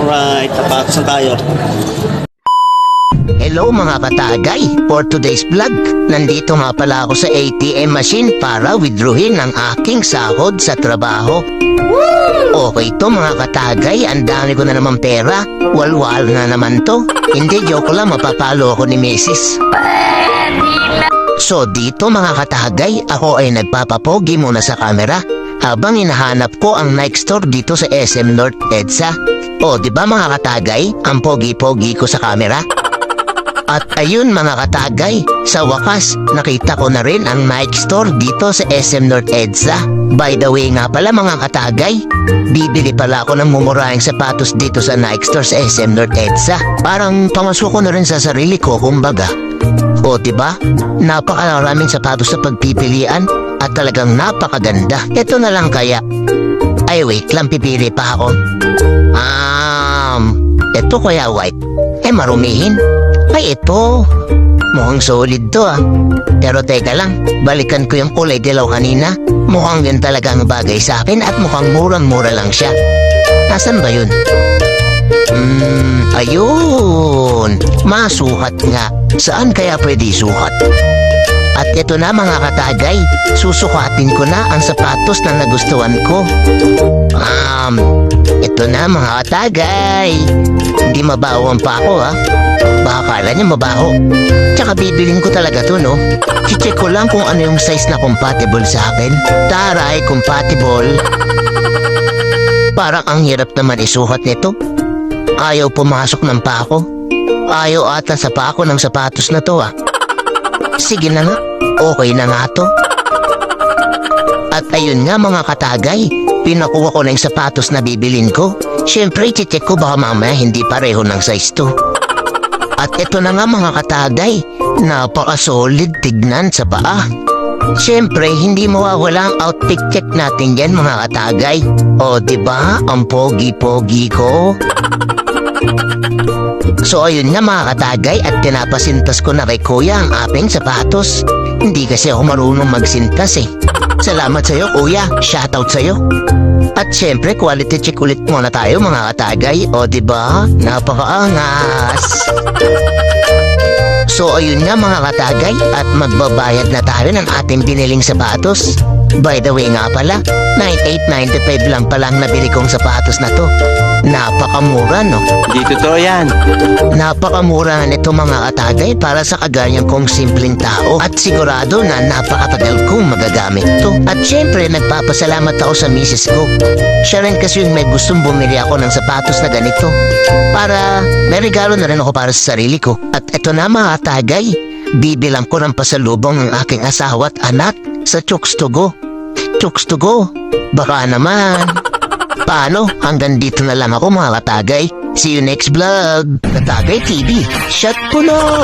Alright, tapatos na tayo. Hello mga katagay, for today's vlog, nandito nga pala ako sa ATM machine para withdrawin ang aking sahod sa trabaho. Okay to mga katagay, ang dami ko na naman pera, walwal na naman to. Hindi, joke lang, mapapalo ako ni Mrs. So dito mga katagay, ako ay nagpapapogi muna sa camera habang hinahanap ko ang Nike store dito sa SM North EDSA. O diba mga katagay, ang pogi-pogi ko sa camera? At ayun mga katagay, sa wakas, nakita ko na rin ang Nike store dito sa SM North EDSA. By the way nga pala mga katagay, bibili pala ako ng mumurahing sapatos dito sa Nike store sa SM North EDSA. Parang pamasko ko na rin sa sarili ko kumbaga. O diba, napakaraming sapatos sa pagpipilian at talagang napakaganda. Ito na lang kaya. Ay wait lang, pipili pa ako. Ito kaya white. Marumihin. Ay, ito. Mukhang solid to Pero teka lang, balikan ko yung kulay dilaw kanina. Mukhang yun talagang bagay sa akin at mukhang murang-mura lang siya. Nasaan ba yun? Ayun. Masukat nga. Saan kaya pwede sukat? At ito na mga katagay, susukatin ko na ang sapatos na nagustuhan ko. Ito na mga katagay. Hindi mabawan pa ako Baka kala niya mabaho. Tsaka bibilin ko talaga to Check ko lang kung ano yung size na compatible sa akin. Taray, compatible. Parang ang hirap naman isukat nito. Ayaw pumasok ng pako. Ayaw ata sa pako ng sapatos na to Sige na nga, okay na nga to. At ayun nga mga katagay, pinakuha ko na yung sapatos na bibilin ko. Siyempre, check ko baka mamaya hindi pareho ng size to. At ito na nga mga katagay, napaka-solid tignan sa paa. Siyempre, hindi mawawala ang outfit check natin yan mga katagay. O diba, ang pogi-pogi ko. So ayun nga mga katagay, at pinapasintas ko na kay kuya ang aking sapatos. Hindi kasi ako marunong magsintas Salamat sa'yo kuya, shoutout sa'yo. At syempre, quality check ulit muna tayo mga katagay. O diba, napakaangas. So ayun nga mga katagay, at magbabayad na tayo ng ating biniling sapatos. By the way nga pala, 98.95 lang palang nabili kong sapatos na to. Napakamura Di totoo yan. Napakamura nito mga katagay para sa kaganyan kong simpleng tao. At sigurado na napakatagal kong magagamit to. At syempre nagpapasalamat ako sa misis ko. Siya rin kasi yung may gustong bumili ako ng sapatos na ganito. Para may regalo na rin ako para sa sarili ko. At eto na mga katagay, bibilang ko ng pasalubong ng aking asawa at anak sa Chooks to Go. Chooks to Go, baka naman. Paano? Hanggang dito na lang ako mga katagay. See you next vlog. Katagay TV, shut po na!